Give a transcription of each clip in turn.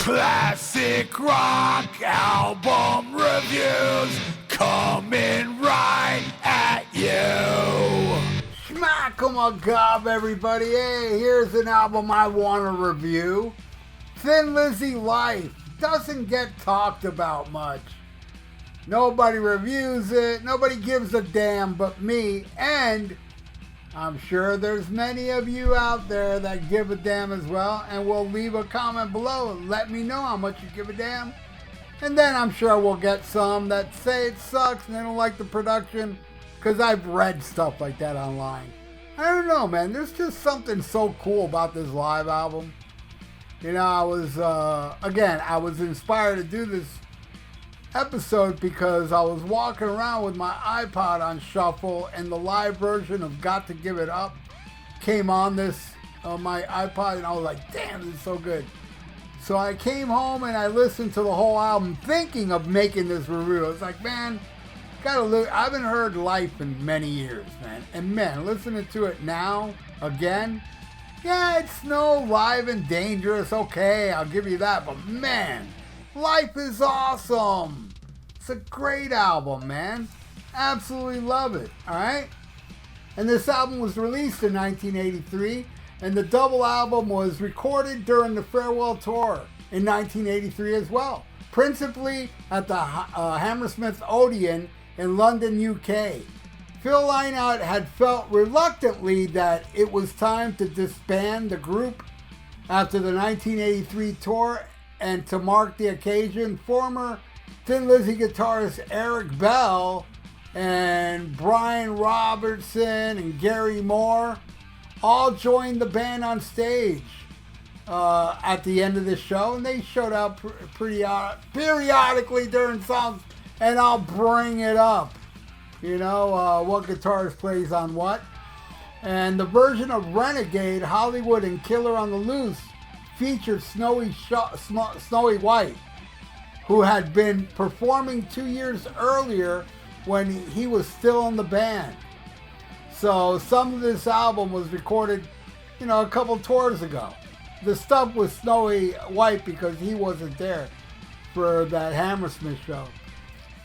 Classic rock album reviews coming right at you. Schmack-a-ma-gob, everybody. Hey, here's an album I want to review. Thin Lizzy Life. Doesn't get talked about much. Nobody reviews it. Nobody gives a damn but me. And I'm sure there's many of you out there that give a damn as well, and will leave a comment below and let me know how much you give a damn. And then I'm sure we'll get some that say it sucks and they don't like the production, because I've read stuff like that online. I don't know, man. There's just something so cool about this live album. You know, I was inspired to do this episode because I was walking around with my iPod on shuffle and the live version of Got to Give It Up came on my iPod, and I was like, damn, this is so good. So I came home and I listened to the whole album thinking of making this review. I was like, man, I haven't heard Life in many years, man. And man, listening to it now again, yeah, it's no Live and Dangerous, okay, I'll give you that, but man, Life is awesome. It's a great album, man. Absolutely love it, all right? And this album was released in 1983, and the double album was recorded during the farewell tour in 1983 as well, principally at the Hammersmith Odeon in London, UK. Phil Lynott had felt reluctantly that it was time to disband the group after the 1983 tour, and to mark the occasion, former Thin Lizzy guitarist Eric Bell and Brian Robertson and Gary Moore all joined the band on stage at the end of the show, and they showed up periodically during songs, and I'll bring it up, you know, what guitarist plays on what. And the version of Renegade, Hollywood, and Killer on the Loose featured Snowy White, who had been performing 2 years earlier when he was still in the band. So some of this album was recorded, you know, a couple tours ago. The stuff with Snowy White because he wasn't there for that Hammersmith show.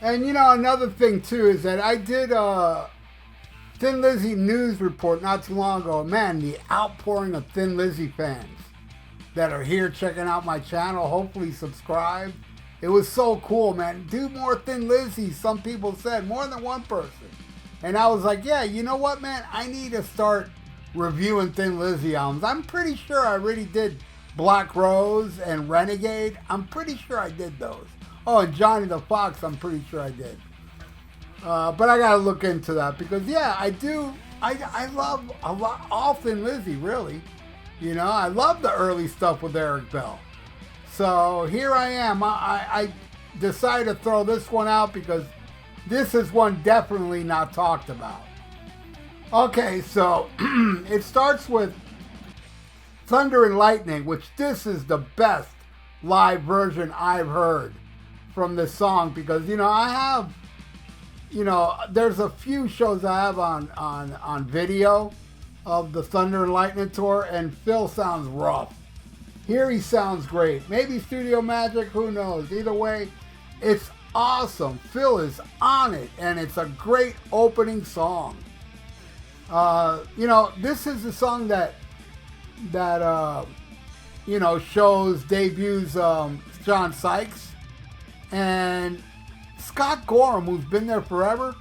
And you know, another thing too is that I did a Thin Lizzy news report not too long ago. Man, the outpouring of Thin Lizzy fans that are here checking out my channel, hopefully subscribe. It was so cool, man. Do more Thin Lizzy, some people said, more than one person. And I was like, yeah, you know what, man? I need to start reviewing Thin Lizzy albums. I'm pretty sure I already did Black Rose and Renegade. I'm pretty sure I did those. Oh, and Johnny the Fox, I'm pretty sure I did. But I gotta look into that because, yeah, I do. I love a lot, all Thin Lizzy, really. You know, I love the early stuff with Eric Bell. So here I am. I decided to throw this one out because this is one definitely not talked about. Okay, so it starts with Thunder and Lightning, which this is the best live version I've heard from this song because, you know, I have, you know, there's a few shows I have on video of the Thunder and Lightning tour, and Phil sounds rough. Here he sounds great. Maybe Studio Magic, who knows? Either way, it's awesome. Phil is on it, and it's a great opening song. You know, this is the song that you know, debuts John Sykes, and Scott Gorham, who's been there forever,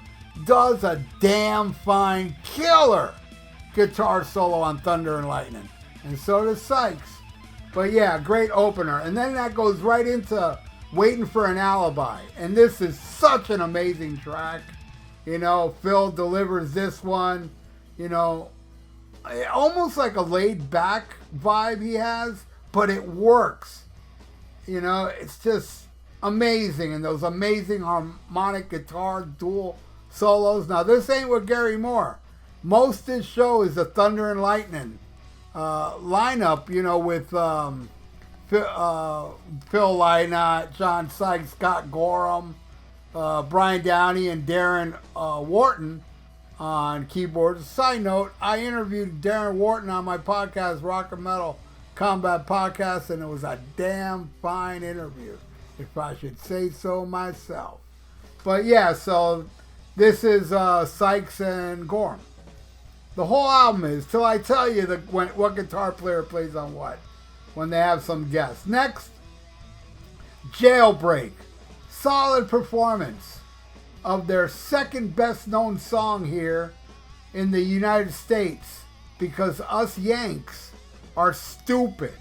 does a damn fine killer guitar solo on Thunder and Lightning, and so does Sykes. But yeah, great opener. And then that goes right into Waiting for an Alibi, and this is such an amazing track. You know, Phil delivers this one, you know, almost like a laid back vibe he has, but it works. You know, it's just amazing, and those amazing harmonic guitar dual solos. Now this ain't with Gary Moore. Most of this show is the Thunder and Lightning lineup, you know, with Phil Lynott, John Sykes, Scott Gorham, Brian Downey, and Darren Wharton on keyboards. Side note, I interviewed Darren Wharton on my podcast, Rock and Metal Combat Podcast, and it was a damn fine interview, if I should say so myself. But yeah, so this is Sykes and Gorham. The whole album is Till I Tell You what guitar player plays on what when they have some guests. Next, Jailbreak. Solid performance of their second best known song here in the United States, because us Yanks are stupid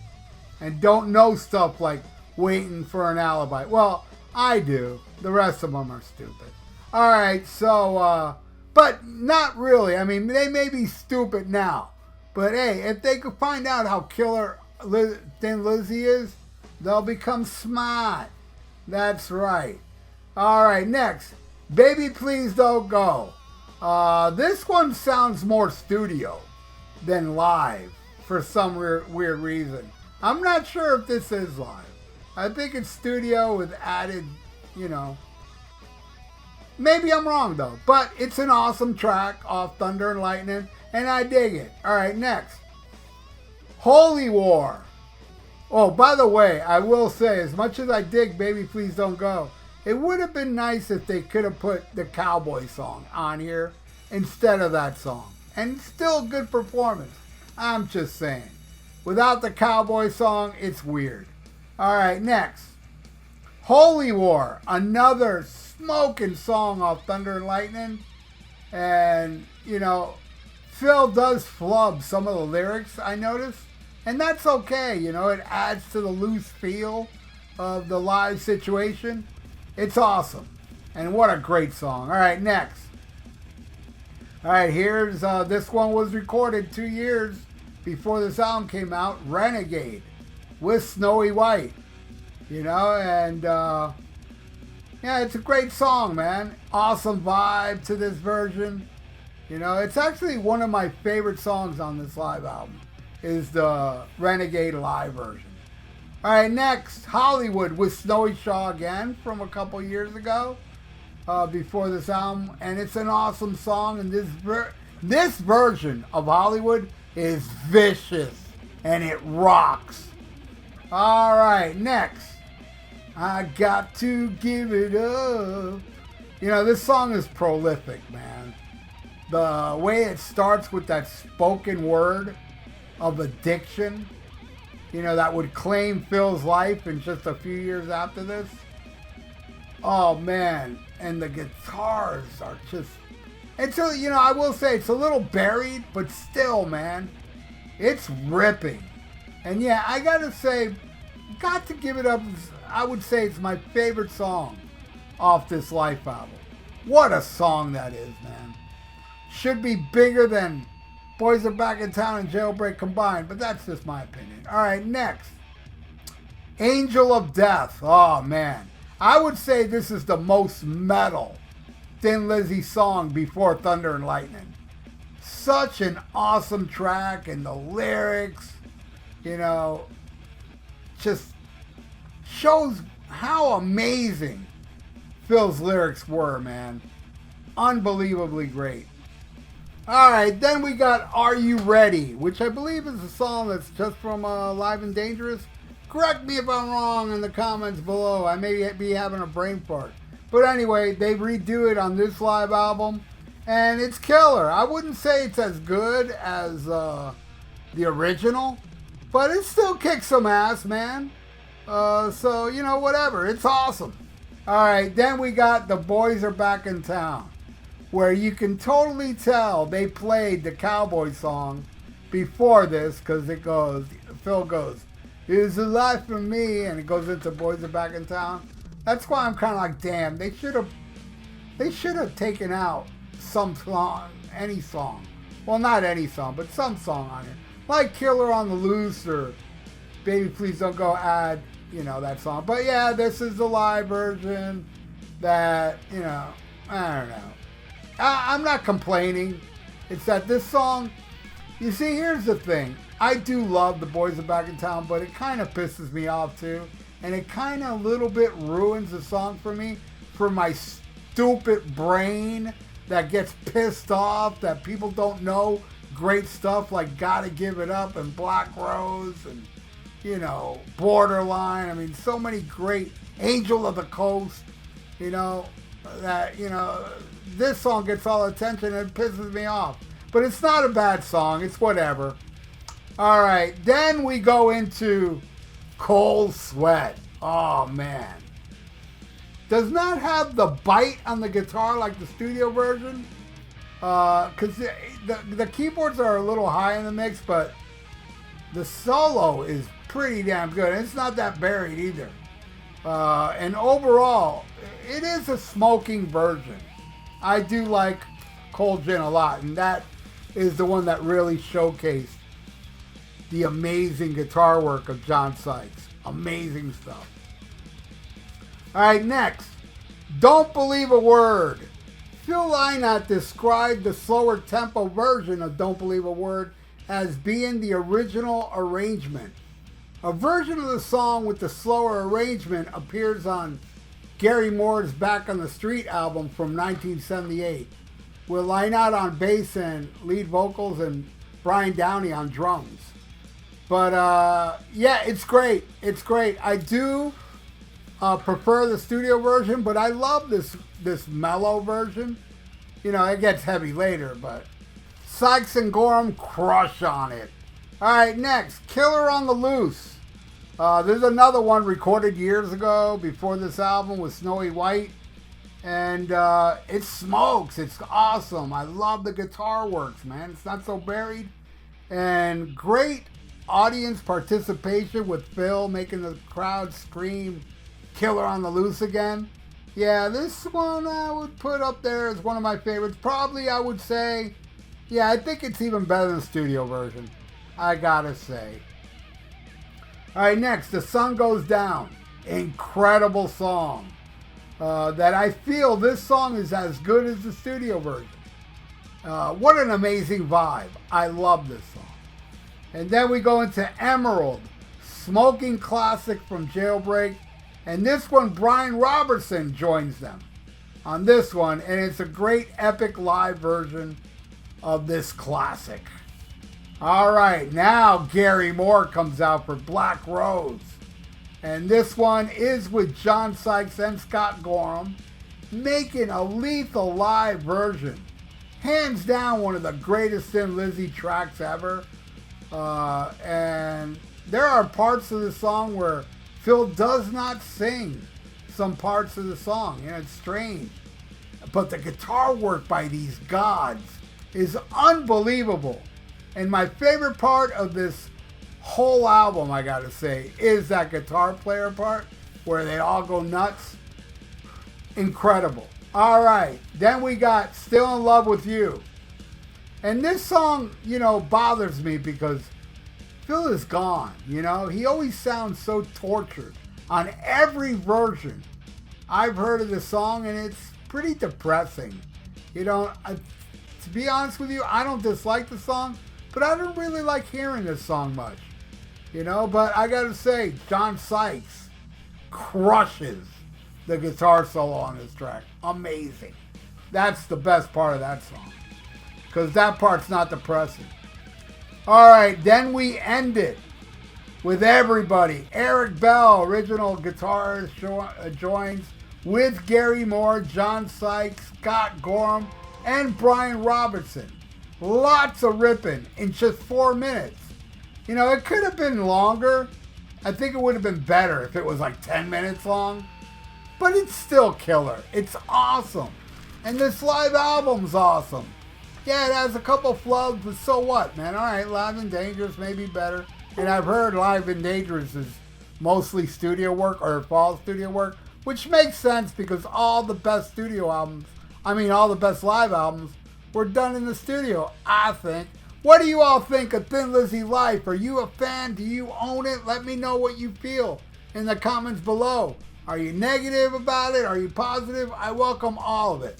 and don't know stuff like Waiting for an Alibi. Well, I do. The rest of them are stupid. All right, so, but not really. I mean, they may be stupid now, but hey, if they could find out how killer Thin Lizzy is, they'll become smart. That's right. All right, next, Baby Please Don't Go. This one sounds more studio than live for some weird reason. I'm not sure if this is live. I think it's studio with added, maybe I'm wrong though, but it's an awesome track off Thunder and Lightning, and I dig it. All right, next, Holy War. Oh, by the way, I will say, as much as I dig Baby Please Don't Go, it would have been nice if they could have put the Cowboy song on here instead of that song. And still good performance. I'm just saying. Without the Cowboy song, it's weird. All right, next, Holy War. Another smoking song off Thunder and Lightning. And, Phil does flub some of the lyrics, I noticed. And that's okay, it adds to the loose feel of the live situation. It's awesome. And what a great song. All right, next. All right, here's, this one was recorded 2 years before this album came out. Renegade with Snowy White. And, yeah, it's a great song, man. Awesome vibe to this version. It's actually one of my favorite songs on this live album. Is the Renegade live version. All right, next, Hollywood with Snowy Shaw again from a couple years ago, before this album, and it's an awesome song. And this version of Hollywood is vicious and it rocks. All right, next, I Got to Give It Up. This song is prolific, man. The way it starts with that spoken word of addiction, that would claim Phil's life in just a few years after this. Oh man, and the guitars are just, it's I will say it's a little buried, but still, man, it's ripping. And yeah, I gotta say, Got to Give It Up, I would say it's my favorite song off this Life album. What a song that is, man. Should be bigger than Boys Are Back in Town and Jailbreak combined, but that's just my opinion. All right, next. Angel of Death. Oh, man. I would say this is the most metal Thin Lizzy song before Thunder and Lightning. Such an awesome track, and the lyrics, just shows how amazing Phil's lyrics were, man. Unbelievably great. All right, then we got Are You Ready, which I believe is a song that's just from Live and Dangerous. Correct me if I'm wrong in the comments below. I may be having a brain fart. But anyway, they redo it on this live album, and it's killer. I wouldn't say it's as good as the original, but it still kicks some ass, man. So, whatever. It's awesome. All right, then we got The Boys Are Back in Town, where you can totally tell they played the Cowboy song before this, because Phil goes, "It's a life for me," and it goes into Boys Are Back in Town. That's why I'm kind of like, damn, they should have taken out some song, any song. Well, not any song, but some song on it. Like Killer on the Loose or Baby Please Don't Go, add, that song. But yeah, this is the live version that, I don't know. I'm not complaining. It's that this song, you see, here's the thing. I do love The Boys Are Back in Town, but it kind of pisses me off too. And it kind of a little bit ruins the song for me, for my stupid brain that gets pissed off that people don't know great stuff like Gotta Give It Up and Black Rose and you know, Borderline. I mean, so many great, Angel of the Coast, you know, that, you know, this song gets all attention and it pisses me off. But it's not a bad song. It's whatever. All right. Then we go into Cold Sweat. Oh, man. Does not have the bite on the guitar like the studio version. Because the keyboards are a little high in the mix, but the solo is pretty damn good. It's not that buried either. And overall, it is a smoking version. I do like Cold Gin a lot, and that is the one that really showcased the amazing guitar work of John Sykes. Amazing stuff. All right, next. Don't Believe a Word. Phil Lynott described the slower tempo version of Don't Believe a Word as being the original arrangement. A version of the song with the slower arrangement appears on Gary Moore's Back on the Street album from 1978, with Lynott on bass and lead vocals and Brian Downey on drums. But yeah, it's great. It's great. I do prefer the studio version, but I love this mellow version. You know, it gets heavy later, but Sykes and Gorham crush on it. All right, next, Killer on the Loose. There's another one recorded years ago before this album with Snowy White, and it smokes. It's awesome. I love the guitar works, man. It's not so buried, and great audience participation with Phil making the crowd scream Killer on the Loose again. Yeah, this one I would put up there as one of my favorites. Probably I would say, yeah, I think it's even better than the studio version, I gotta say. All right, next, The Sun Goes Down. Incredible song. That I feel this song is as good as the studio version. What an amazing vibe. I love this song. And then we go into Emerald, smoking classic from Jailbreak. And this one, Brian Robertson joins them on this one. And it's a great epic live version of this classic. All right, now Gary Moore comes out for Black Rose. And this one is with John Sykes and Scott Gorham, making a lethal live version. Hands down, one of the greatest Thin Lizzy tracks ever. And there are parts of the song where Phil does not sing some parts of the song, and it's strange. But the guitar work by these gods is unbelievable. And my favorite part of this whole album, I gotta say, is that guitar player part where they all go nuts. Incredible. All right, then we got Still in Love with You. And this song, you know, bothers me because Phil is gone, you know. He always sounds so tortured on every version I've heard of the song, and it's pretty depressing. You know, to be honest with you, I don't dislike the song, but I don't really like hearing this song much. You know, but I gotta say, John Sykes crushes the guitar solo on this track. Amazing. That's the best part of that song, because that part's not depressing. All right, then we end it with everybody. Eric Bell, original guitarist, joins with Gary Moore, John Sykes, Scott Gorham, and Brian Robertson. Lots of ripping in just 4 minutes. You know, it could have been longer. I think it would have been better if it was like 10 minutes long. But it's still killer. It's awesome. And this live album's awesome. Yeah, it has a couple flubs, but so what, man? All right, Live and Dangerous may be better. And I've heard Live and Dangerous is mostly studio work or fall studio work, which makes sense because all the best all the best live albums were done in the studio, I think. What do you all think of Thin Lizzy Life? Are you a fan? Do you own it? Let me know what you feel in the comments below. Are you negative about it? Are you positive? I welcome all of it.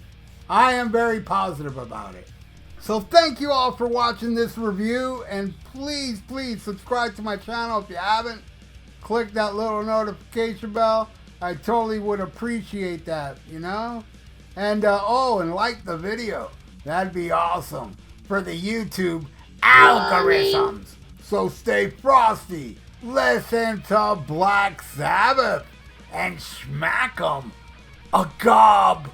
I am very positive about it. So thank you all for watching this review, and please subscribe to my channel if you haven't. Click that little notification bell. I totally would appreciate that, you know? And and like the video. That'd be awesome for the YouTube algorithms. So stay frosty. listen to Black Sabbath and smack 'em a gob.